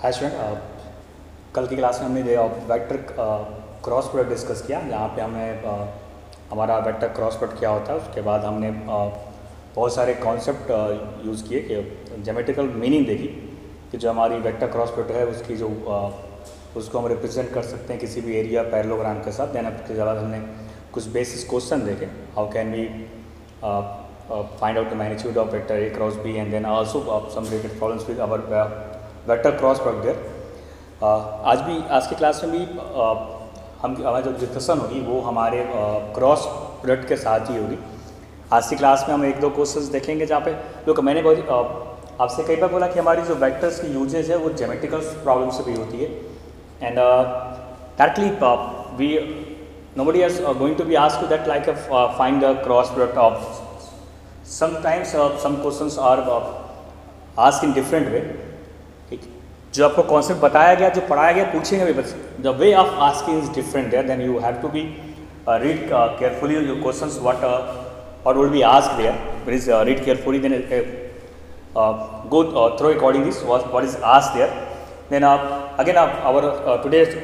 Hi student, कल की class में हमने वेक्टर क्रॉस प्रोडक्ट डिस्कस किया, जहाँ पे हमने हमारा वेक्टर क्रॉस प्रोडक्ट क्या होता है। उसके बाद हमने बहुत सारे कॉन्सेप्ट यूज़ किए कि ज्योमेट्रिकल मीनिंग देखी कि जो हमारी वेक्टर क्रॉस प्रोडक्ट है उसकी जो उसको हम रिप्रेजेंट कर सकते हैं किसी भी एरिया पैरेललोग्राम के साथ। देन उसके बाद हमने कुछ बेसिक क्वेश्चन देखे, how can we find out the magnitude of vector A cross B, and then also some related problems with our vector cross product there. आज की क्लास में भी हमारी जो डिस्कशन होगी वो हमारे क्रॉस प्रोडक्ट के साथ ही होगी। आज की क्लास में हम एक दो क्वेश्चंस देखेंगे जहाँ पे जो मैंने आपसे कई बार बोला कि हमारी जो वेक्टर्स की यूजेज है वो ज्योमेट्रिकल प्रॉब्लम से भी होती है। And directly we nobody is going to be asked to that like find the cross product of. Sometimes some questions are asked in different way. ठीक, जो आपको कॉन्सेप्ट बताया गया, जो पढ़ाया गया, पूछेंगे भी, बस the way of asking is different there, then you have to be read carefully your questions what और will be asked there. Please read carefully, then go through according this what is asked there. Then again our today's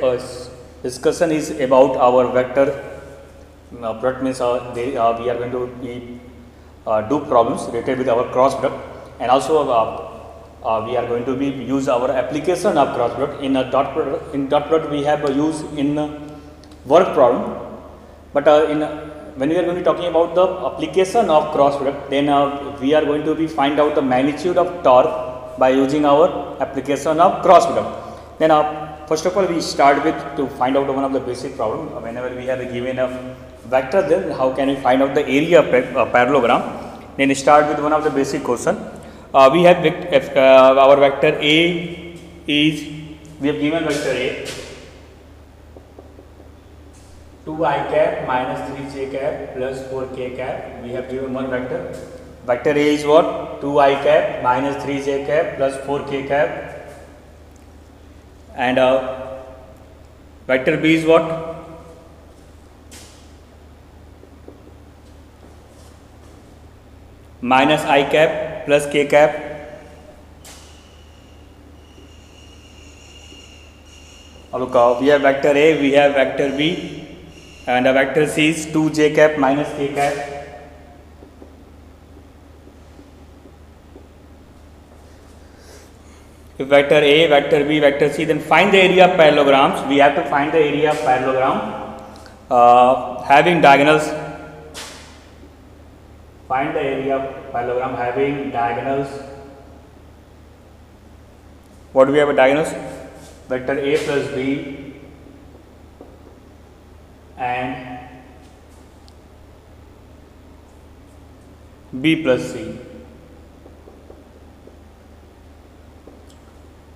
discussion is about our vector product, means we are going to be do problems related with our cross product, and also we are going to be use our application of cross product in a dot product. In dot product we have used in work problem, but when we are going to be talking about the application of cross product, then we are going to be find out the magnitude of torque by using our application of cross product. Then first of all we start with to find out one of the basic problem. Whenever we have given a vector, then how can we find out the area of parallelogram? Then start with one of the basic question. We have our vector A is, we have given vector A 2i cap minus 3j cap plus 4k cap. We have given one vector. Vector A is what? 2i cap minus 3j cap plus 4k cap. And vector B is what? Minus I cap plus k cap. Look, we have vector A, we have vector B, and a vector C is 2j cap minus k cap. If vector A, vector B, vector C, then find the area of parallelograms. We have to find the area of parallelogram having diagonals. Find the area of parallelogram having diagonals. What do we have a diagonals? Vector A plus B and B plus C.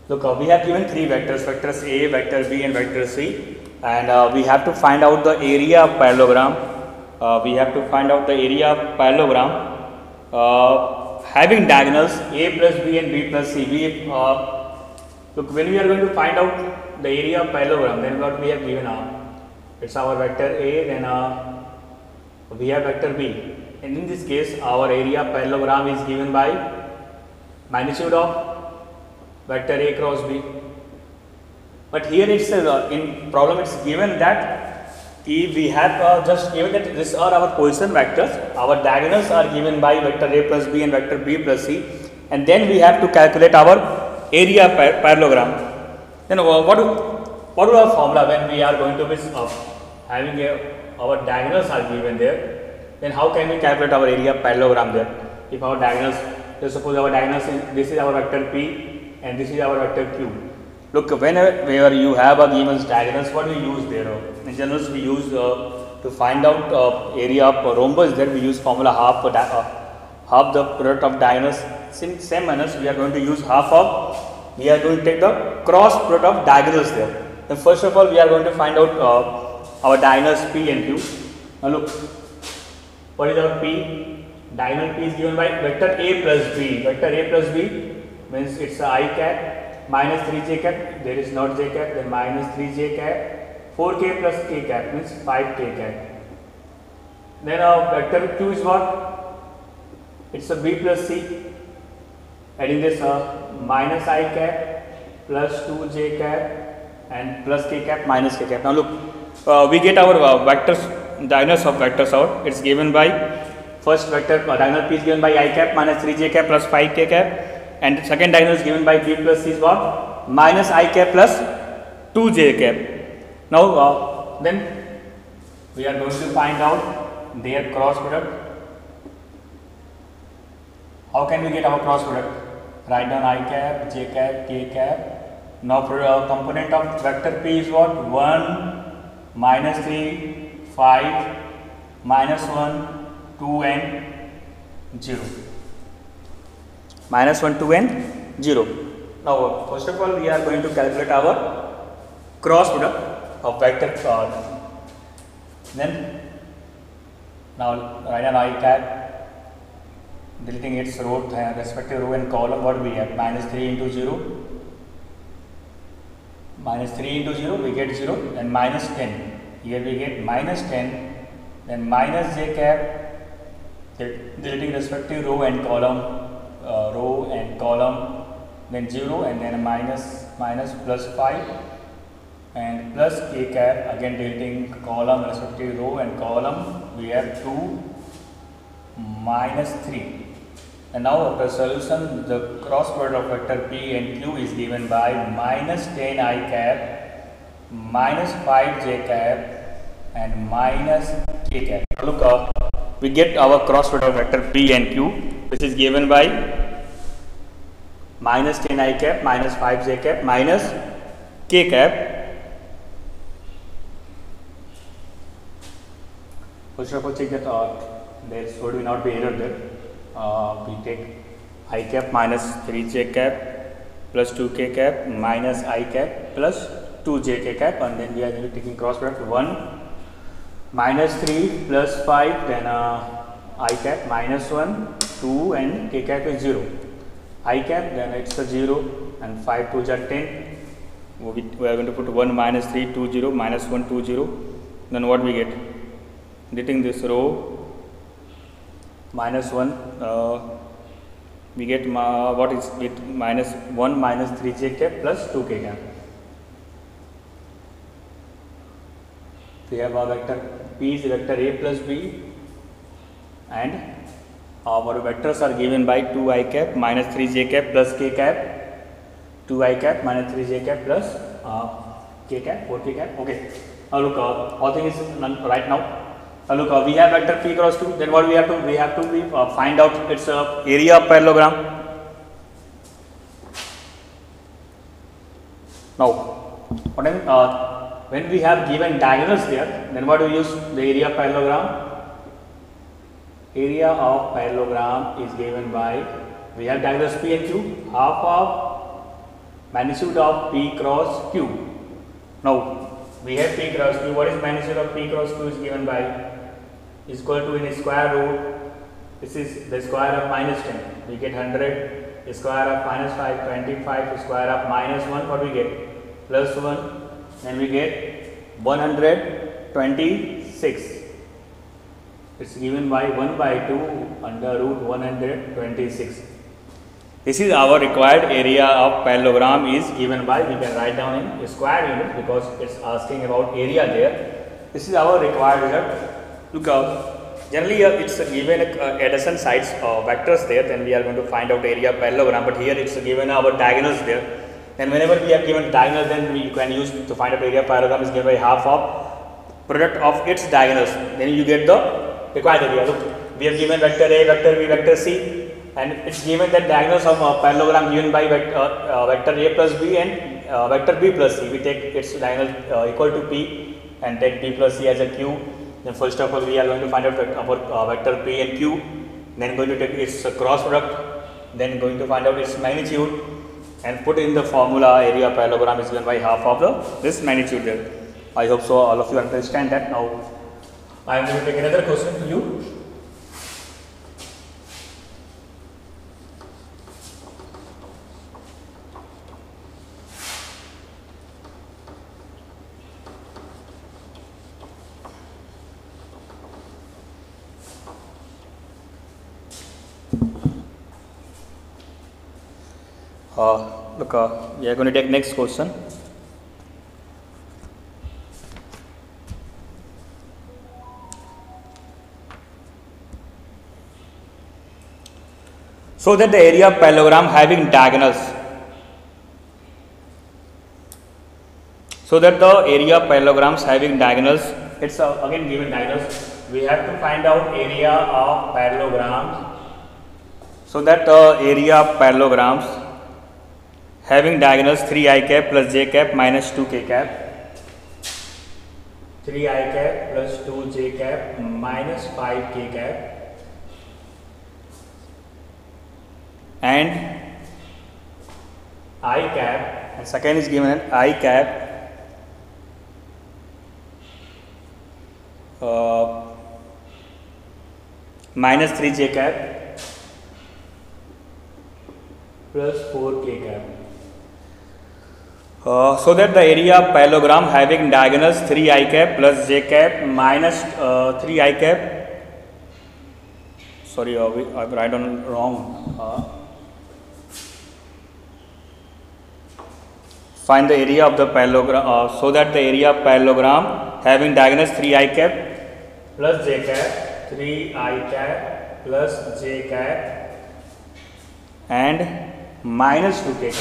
Look, we have given three vectors, vectors A, vector B and vector C, and we have to find out the area of parallelogram. We have to find out the area of parallelogram having diagonals A plus B and B plus C. Look, when we are going to find out the area of parallelogram, then what we have given it's our vector A, then we have vector B, and in this case our area of parallelogram is given by magnitude of vector A cross B. But here it's in problem it's given that if we have just given that these are our position vectors, our diagonals are given by vector A plus B and vector B plus C, and then we have to calculate our area parallelogram. Then what do our formula when we are going to be having our diagonals are given there? Then how can we calculate our area parallelogram there? If our diagonals, just suppose our diagonals is, this is our vector P and this is our vector Q. Look, whenever you have a given diagonals, what we use there? In general, we use to find out area of rhombus. There we use formula half the product of diagonals. In same manner, we are going to use we are going to take the cross product of diagonals there. Then first of all, we are going to find out our diagonals P and Q. Now look, what is our P? Diagonal P is given by vector A plus B. Vector A plus B means it's a I cap minus 3j cap, there is not j cap, then minus 3j cap, 4k plus k cap means 5k cap. Then vector Q is what? It's a B plus C, adding this minus I cap plus 2j cap and plus k cap minus k cap. Now look, we get our vectors, diagonals of vectors out. It's given by first vector diagonal p is given by I cap minus 3j cap plus 5k cap, and the second diagonal is given by b plus c is what? Minus I cap plus 2j cap. Now then we are going to find out their cross product. How can we get our cross product? Write down I cap, j cap, k cap. Now for component of vector p is what? 1, minus 3, 5, minus 1, 2 and 0. Minus 1, 2 and 0. Now first of all we are going to calculate our cross product of vector. Then now write down I cap, deleting its row, respective row and column. What we have? Minus 3 into 0. Minus 3 into 0 we get 0, and minus 10. Here we get minus 10, then minus j cap, deleting respective row and column, then 0 and then minus plus 5, and plus k cap, again deleting column, respective row and column. We have 2 minus 3. And now after solution, the cross product of vector p and q is given by minus 10 I cap, minus 5 j cap and minus k cap. Look, we get our cross product of vector p and q, which is given by minus 10 I cap, minus 5 j cap, minus k cap. First of all, check that there should not be error there. We take I cap minus 3j cap plus 2k cap minus I cap plus 2jk cap, and then we are taking cross product 1 minus 3 plus 5, then I cap minus 1, 2 and k cap is 0. I cap, then it's a 0 and 5 2s are 10. We are going to put 1 minus 3 2 0 minus 1 2 0. Then what we get? Deleting this row, minus 1, we get what is it? Minus 1 minus 3j cap plus 2k cap. We have a vector p is vector a plus b, and our vectors are given by 2 I cap minus 3j cap plus k cap, 2 I cap minus 3j cap plus k cap, 4k cap. Okay. Now look, all things is right now. Look, we have vector p cross q. Then what we have to? We have to find out its area of parallelogram. Now, when we have given diagonals there, then what do we use? The area of parallelogram. Area of parallelogram is given by, we have diagonals p and q, half of magnitude of p cross q. Now we have p cross q. What is magnitude of p cross q is given by, is equal to, in square root, this is the square of minus 10, we get 100, the square of minus 5, 25, square of minus 1, what we get? Plus 1, then we get 126. It's given by 1 by 2 under root 126. This is our required area of parallelogram is given by, we can write down in square unit because it's asking about area there. This is our required result. Look out, generally it's given adjacent sides vectors there, then we are going to find out area of parallelogram, but here it's given our diagonals there. And whenever we have given diagonals, then we can use to find out area of parallelogram is given by half of product of its diagonals. Then you get the required area. Look, we have given vector A, vector B, vector C, and it's given that diagonals of parallelogram given by vector A plus B and vector B plus C. We take its diagonal equal to P and take B plus C as a Q. Then first of all we are going to find out our vector P and Q, then going to take its cross product, then going to find out its magnitude and put in the formula area of parallelogram is given by half of this magnitude there. I hope so all of you understand that. Now I am going to take another question to you. look, we are going to take next question. So that the area of parallelogram having diagonals, so that the area of parallelograms having diagonals, it's again given diagonals. We have to find out area of parallelograms. So that the area of parallelograms having diagonals 3i cap plus j cap minus 2k cap, 3i cap plus 2j cap minus 5k cap, and I cap, and second is given I cap minus 3j cap plus 4k cap. So that the area of parallelogram having diagonals 3i cap plus j cap minus 3i cap. Sorry, I write on wrong. Find the area of the parallelogram. So that the area of parallelogram having diagonals 3i cap plus j cap, 3i cap plus j cap, and minus 2k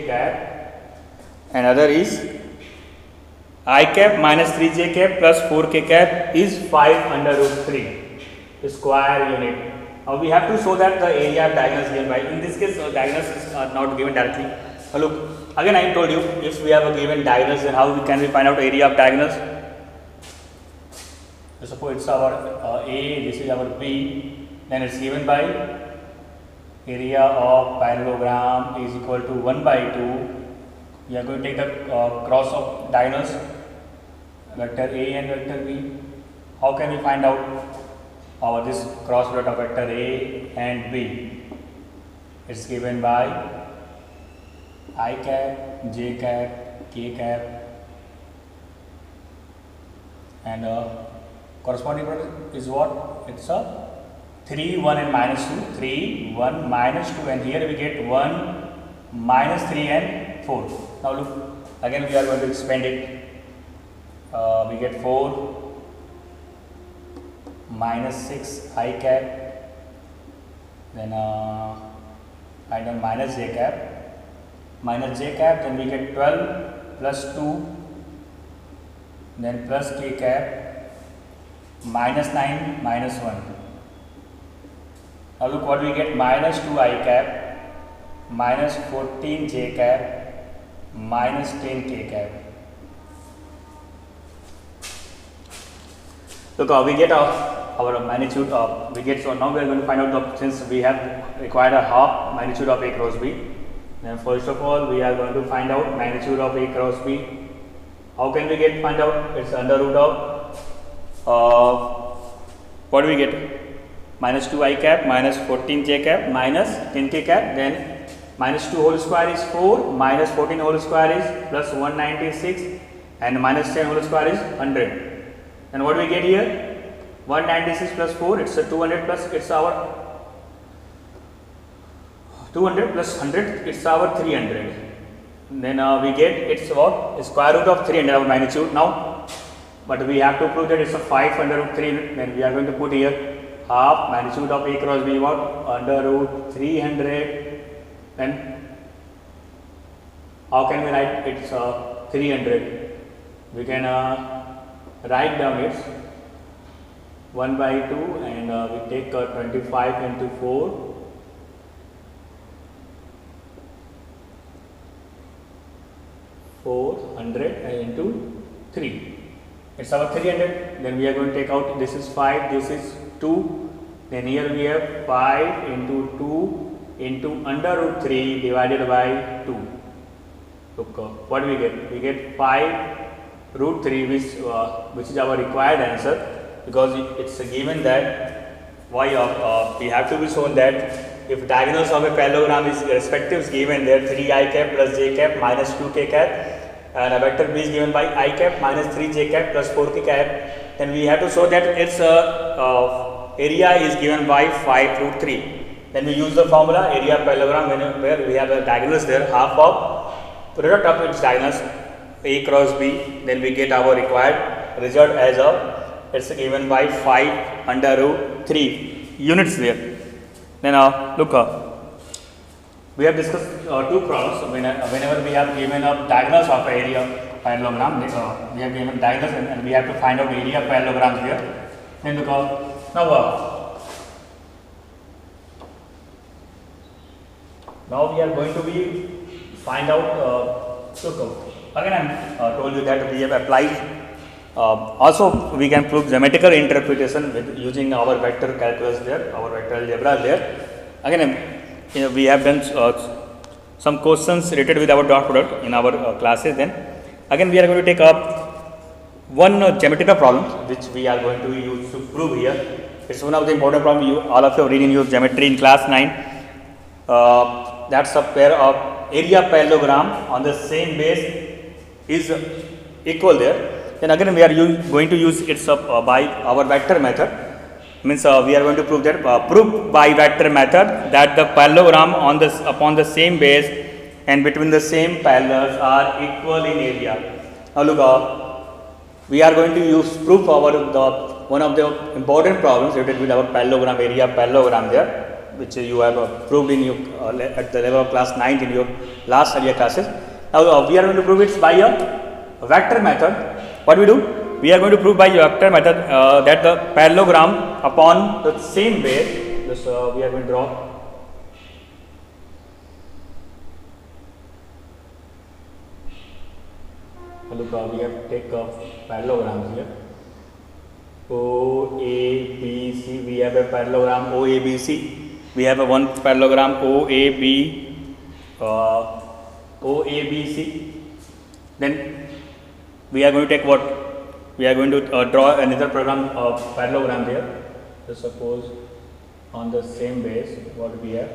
cap, and other is I cap minus 3j cap plus 4k cap is 5 under root 3 square unit. We have to show that the area of diagonals given by, in this case diagonals is not given directly. Look, again I told you, if we have a given diagonals, then how can we find out area of diagonals? Suppose it's our A, this is our B, then it's given by area of parallelogram is equal to 1 by 2. We are going to take the cross of diagonals, vector A and vector B. How can we find out our this cross product of vector A and B? It's given by I cap, j cap, k cap, and corresponding product is what? It's a 3, 1 and minus 2, 3, 1, minus 2, and here we get 1, minus 3 and 4. Now look, again we are going to expand it. We get 4, minus 6 I cap, then I done minus j cap, then we get 12 plus 2, then plus k cap, minus 9, minus 1. Now look what we get, minus 2i cap, minus 14j cap, minus 10k cap. Look, we get our magnitude of, so now we are going to find out since we have required a half magnitude of A cross B. Then first of all we are going to find out magnitude of A cross B. How can we find out? It's under root of, what do we get? Minus 2i cap, minus 14j cap, minus 10k cap, then minus 2 whole square is 4, minus 14 whole square is plus 196, and minus 10 whole square is 100. Then what do we get here? 196 plus 4, it's a 200 plus, it's our 200 plus 100, it's our 300. Then we get, it's what? Square root of 300 our magnitude now, but we have to prove that it's a 5 under root 3, then we are going to put here half magnitude of A cross B, what? Under root 300. Then how can we write? It's 300. We can write down it's 1 by 2, and we take 25 into 4. 400 into 3. It's our 300. Then we are going to take out, this is 5, this is 2. Then here we have 5 into 2 into under root 3 divided by 2. Look, what do we get? We get 5 root 3, which is our required answer, because it's given that we have to be shown that if diagonals of a parallelogram is respective is given there, 3i cap plus j cap minus 2k cap, and a vector B is given by I cap minus 3j cap plus 4k cap, then we have to show that its area is given by 5 root 3. Then we use the formula area parallelogram where we have a diagonals there, half of product of its diagonals A cross B. Then we get our required result as a, it's given by 5/3 units there. Then look, we have discussed two problems. Whenever we have given up diagonals of area parallelogram, we have given diagonals and we have to find out area parallelograms here. Then look, now we are going to be find out. Look, again I told you that we have applied. Also, we can prove geometrical interpretation with using our vector calculus there, our vector algebra there. Again, we have done some questions related with our dot product in our classes. Then again, we are going to take up one geometrical problem which we are going to use to prove here. It's one of the important problems all of you have read in your geometry in class 9. That's a pair of area parallelogram on the same base is equal there. Then again we are going to use it by our vector method. Means we are going to prove that proof by vector method that the parallelogram upon the same base and between the same parallels are equal in area. Now look, we are going to use proof over one of the important problems related with our parallelogram, area parallelogram there, which you have proved in your at the level of class 9 in your last earlier classes. Now we are going to prove it by a vector method. What we do? We are going to prove by vector method that the parallelogram upon the same base. This we are going to draw. Look, we have to take parallelograms here. O A B C. We have a parallelogram O A B C. We have a one parallelogram O A B C. Then we are going to take what? We are going to draw another program of parallelogram there. So suppose on the same base, what we have?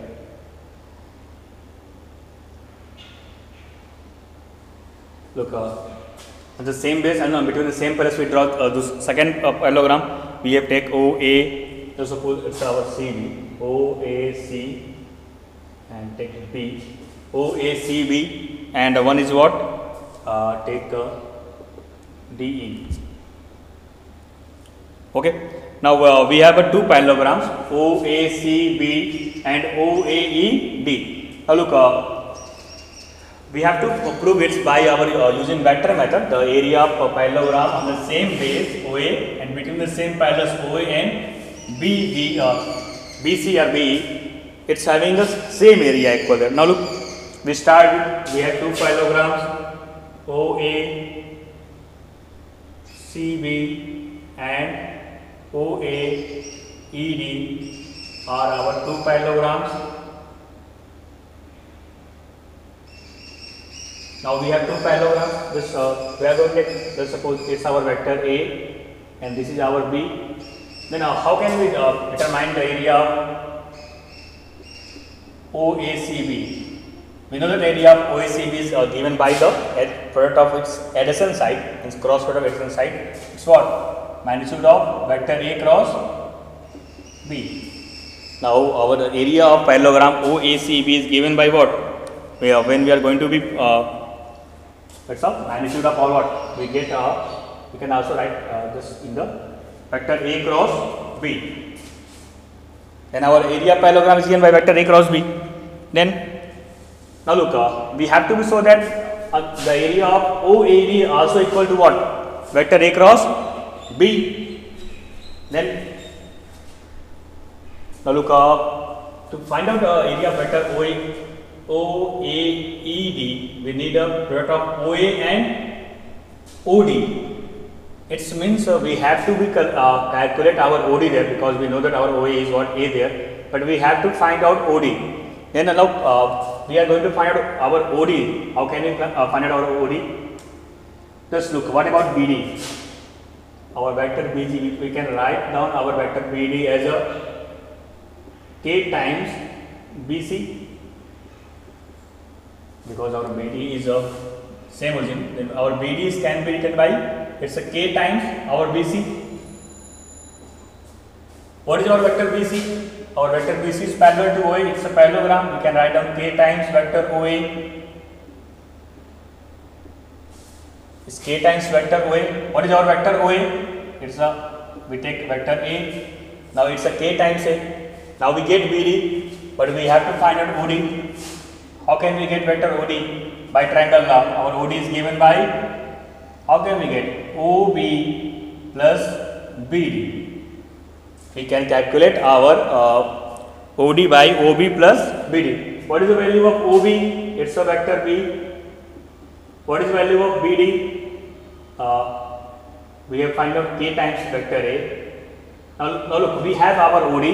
Look, on the same base and between the same parallels we draw the second parallelogram. We have take O A. So suppose it's our CB. O A C and take B. O A C B and one is what? Take D E. Okay. Now we have two parallelograms O A C B and O A E D. Now look, we have to prove it by our using vector method. The area of parallelogram on the same base OA and between the same parallels OA and BC or BE, it's having the same area equal there. Now look, we start with, we have two parallelograms OA, CB and OA, ED are our two parallelograms. Now we have two parallelograms. This we are going to take. Let's suppose it's our vector A, and this is our B. Then how can we determine the area of OACB? We know that area of OACB is given by the product of its adjacent side, its cross product of adjacent side. It's what? Magnitude of vector A cross B. Now our area of parallelogram OACB is given by what? When we are going to be that's all magnitude of all what we get. We can also write this in the vector A cross B. Then our area parallelogram is given by vector A cross B. Then now look, we have to be so that the area of OAD also equal to what? Vector A cross B. Then now look, to find out the area of vector OAED, we need a product of OA and OD. It means we have to be calculate our OD there, because we know that our OA is what A there, but we have to find out OD. Then now we are going to find out our OD. How can we find out our OD? Just look, what about BD? Our vector BG, we can write down our vector BD as a K times BC, because our BD is of same origin. Then our BD can be written by, it's a K times our BC. What is our vector BC? our vector BC is parallel to OA. It's a parallelogram. We can write down K times vector OA. It's K times vector OA. What is our vector OA? It's a, we take vector A. Now it's a K times A. Now we get BD, but we have to find out OD. How can we get vector OD? By triangle law. Our OD is given by, how can we get OB plus BD? We can calculate our OD by OB plus BD. What is the value of OB? It's a vector B. What is the value of BD? We have find out K times vector A. Now look, we have our OD.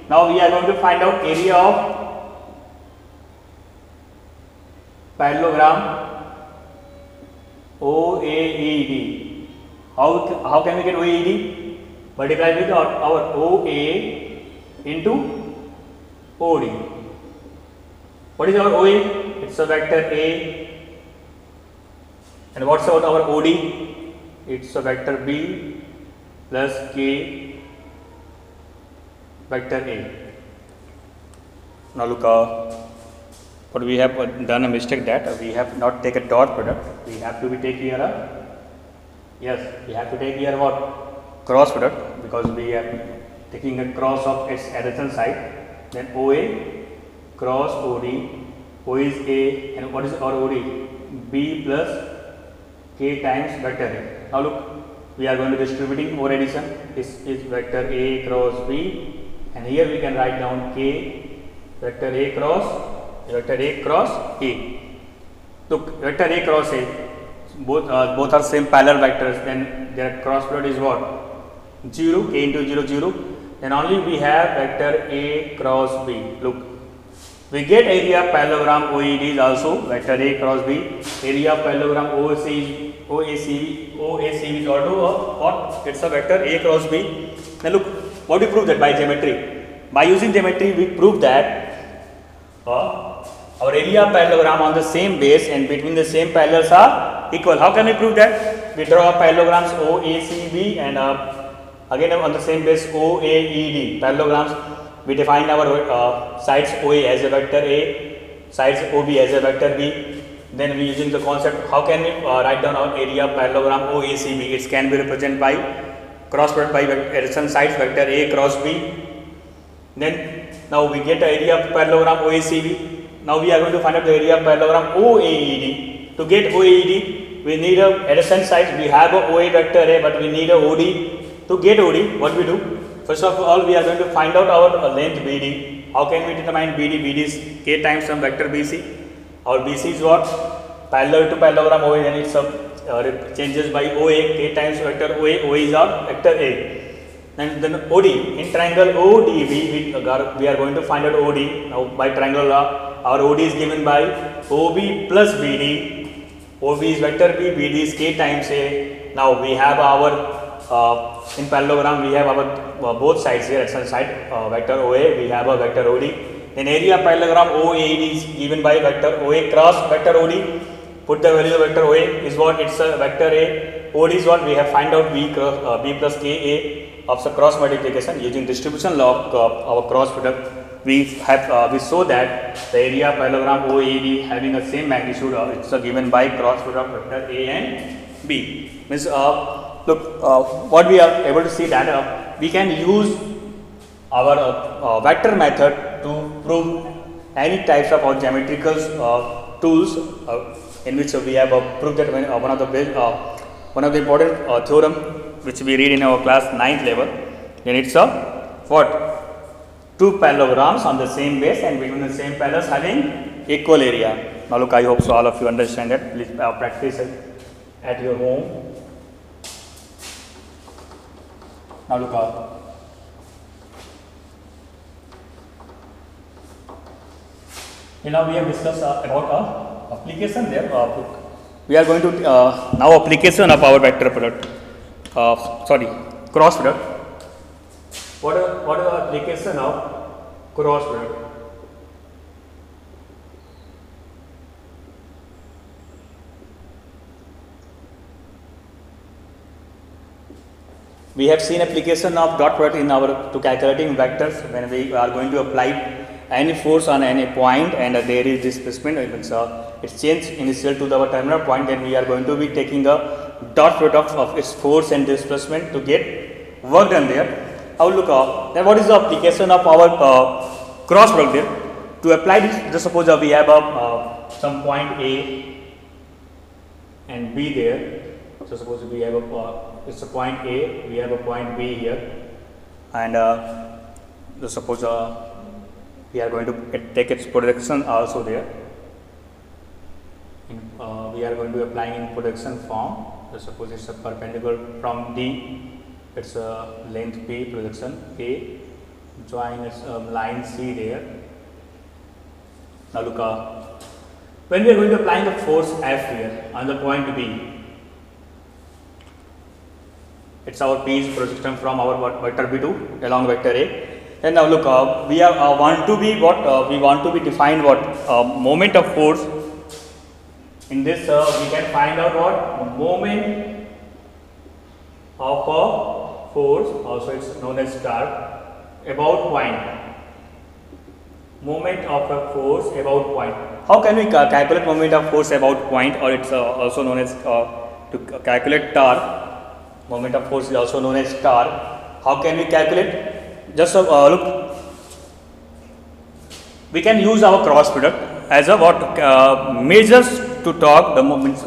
Now we are going to find out area of parallelogram OAED. How can we get OAED? Multiply with our OA into OD. What is our OA? It's a vector A. And what's our OD? It's a vector B plus K vector A. Now look, but we have done a mistake that we have not taken dot product. We have to take here we have to take here what? Cross product, because we are taking a cross of its adjacent side. Then OA cross OD. O is A, and what is our OD? B plus K times vector A. Now look, we are going to distributing or addition. This is vector A cross B, and here we can write down K vector A cross A. Look, vector A cross A, both are same parallel vectors. Then their cross product is what? 0, K into 0, 0. Then only we have vector A cross B. Look, we get area parallelogram OED is also vector A cross B. Area parallelogram OACB is also what? It's a vector A cross B. Now look, what we prove that by geometry? By using geometry, we prove that our area parallelogram on the same base and between the same parallels are equal. How can we prove that? We draw parallelograms OACB and again on the same base OAED parallelograms. We define our sides OA as a vector A, sides OB as a vector B. Then we using the concept, how can we write down our area parallelogram OACB? It can be represented by cross product by adjacent sides vector A cross B. Then now we get the area of parallelogram OACB. Now we are going to find out the area of parallelogram OAED. To get OAED, we need a adjacent sides. We have a OA vector A, but we need a OD. To get OD, what we do? First of all, we are going to find out our length BD. How can we determine BD? BD is K times some vector BC. Our BC is what? Parallel to parallelogram OA, then it's changes by OA, K times vector OA. OA is our vector A. And then OD, in triangle ODB, we are going to find out OD. Now by triangle law, our OD is given by OB plus BD. OB is vector B, BD is K times A. Now we have our in parallelogram, we have our both sides here, adjacent side vector OA, we have a vector OD. Then area parallelogram OAD is given by vector OA cross vector OD. Put the value of vector OA is what? It's a vector A. OD is what? We have find out B plus KA of the cross multiplication using distribution law of our cross product. We show that the area parallelogram OAD having the same magnitude. It's given by cross product vector A and B. Means look, what we are able to see that we can use our vector method to prove any types of geometrical tools in which we have proved that one of the important theorem which we read in our class 9th level. Then it's a what? Two parallelograms on the same base and between the same parallels having equal area. Now look, I hope so all of you understand that. Please practice it at your home. Now look up. Now we have discussed about application there. We are going to now application of our vector product. Cross product. What is the application of cross product? we have seen application of dot product in our to calculating vectors when we are going to apply any force on any point and there is displacement. It's changed initial to our terminal point, then we are going to be taking a dot product of its force and displacement to get work done there. Now look, then what is the application of our cross product there? To apply this, just suppose we have some point A and B there. So suppose we have it's a point A, we have a point B here, and just suppose we are going to take its projection also there. We are going to apply in projection form. So suppose it's a perpendicular from D, it's a length P, projection A, join its line C there. Now look, when we are going to apply the force F here on the point B, it's our P's projection from our vector B to along vector A. And now look, we are want to be what we want to be define what moment of force. In this, we can find out what moment of a force, also it's known as torque, about point. Moment of a force about point. How can we calculate moment of force about point, or it's also known as to calculate torque? Moment of force is also known as torque. How can we calculate? Just look, we can use our cross product as a what measures to torque the moment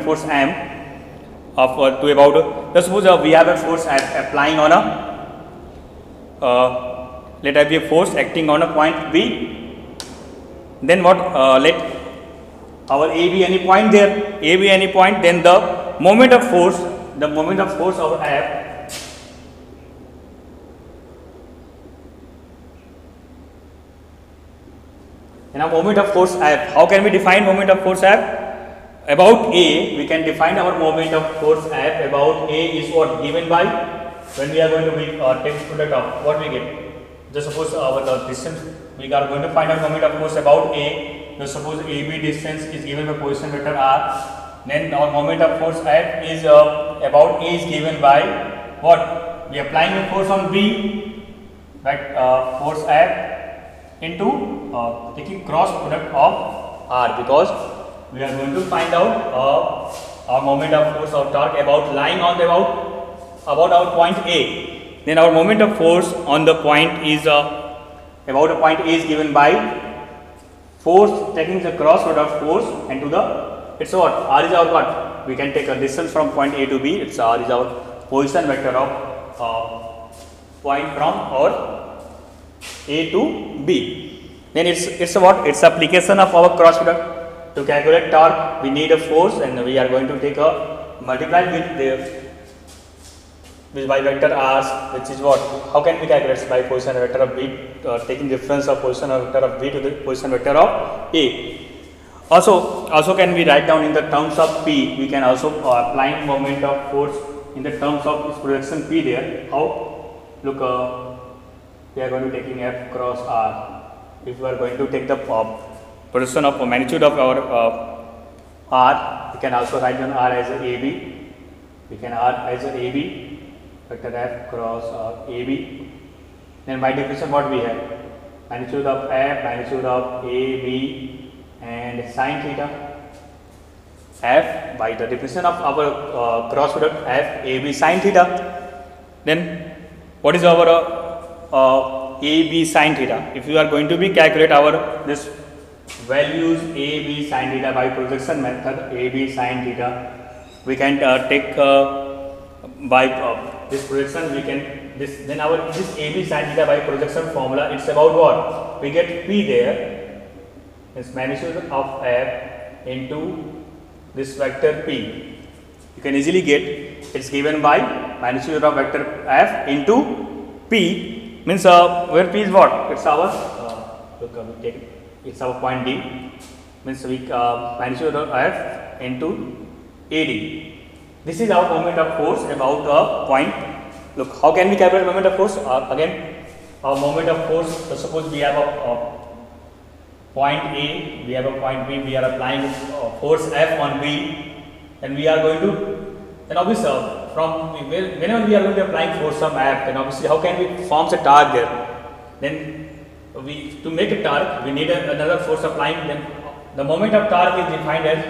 force M of to about. Just suppose we have a force applying on a let us be a force acting on a point B. Then what? Let our A be any point there. A be any point. Then the moment of force of F. And a moment of force F. How can we define moment of force F? About A, we can define our moment of force F. About A is what given by when we are going to be take product of what we get. Just suppose our distance, we are going to find out moment of force about A. Just suppose AB distance is given by position vector R. Then our moment of force F is about A is given by what? We are applying a force on B, but force F into taking cross product of R, because we are going to find out our moment of force or torque about lying on the about our point A. Then our moment of force on the point is about a point A is given by force taking the cross product force and to the, it's what? R is our what? We can take a distance from point A to B. It's R is our position vector of point from our A to B. Then it's a what? It's application of our cross product. To calculate torque, we need a force, and we are going to take a multiply with by vector R, which is what? How can we calculate by position vector of B? Taking difference of position vector of B to the position vector of A. Also can we write down in the terms of P? We can also apply moment of force in the terms of its projection P there. How? Look, we are going to taking F cross R. If we are going to take the projection of magnitude of our R, we can also write down R as a AB. We can R as a AB, vector F cross AB. Then by definition, what we have? Magnitude of F, magnitude of AB, and sine theta. F by the definition of our cross product F AB sine theta. Then what is our AB sine theta? If you are going to be calculate our this values AB sine theta by projection method, AB sine theta, we can take by this projection we can then our this AB sine theta by projection formula, it's about what? We get P there, it's magnitude of F into this vector P. You can easily get, it's given by magnitude of vector F into P, means where P is what? It's our look, we take it. It's our point D, means we magnitude of F into AD. This is our moment of force about a point. Look, how can we calculate moment of force? Again, our moment of force, so suppose we have a point A, we have a point B, we are applying force F on B, and we are going to, then obviously from whenever we are going to applying for some app, then obviously how can we form a torque there? Then to make a torque, we need another force applying. Then the moment of torque is defined as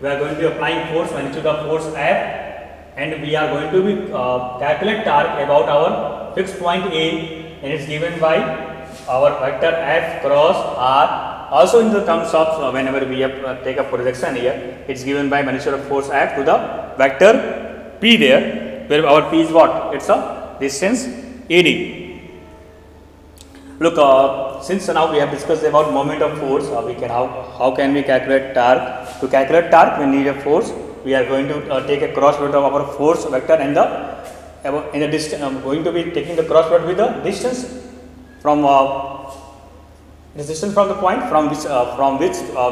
we are going to be applying force magnitude of force F, and we are going to be calculate torque about our fixed point A, and it's given by our vector F cross R. Also in the terms of whenever we take a projection here, it's given by magnitude of force F to the vector P there, where our P is what? It's a distance AD. Look, since now we have discussed about moment of force, we can how can we calculate torque? To calculate torque, we need a force. We are going to take a cross product of our force vector and the distance. Going to be taking the cross product with the distance from the point from which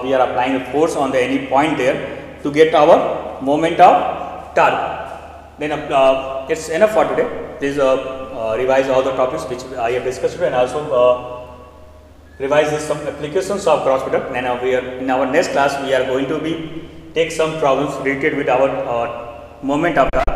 we are applying the force on any point there to get our moment of torque. Then it's enough for today. Please revise all the topics which I have discussed today, and also revise some applications of cross product. And in our next class we are going to take some problems related with our moment of torque.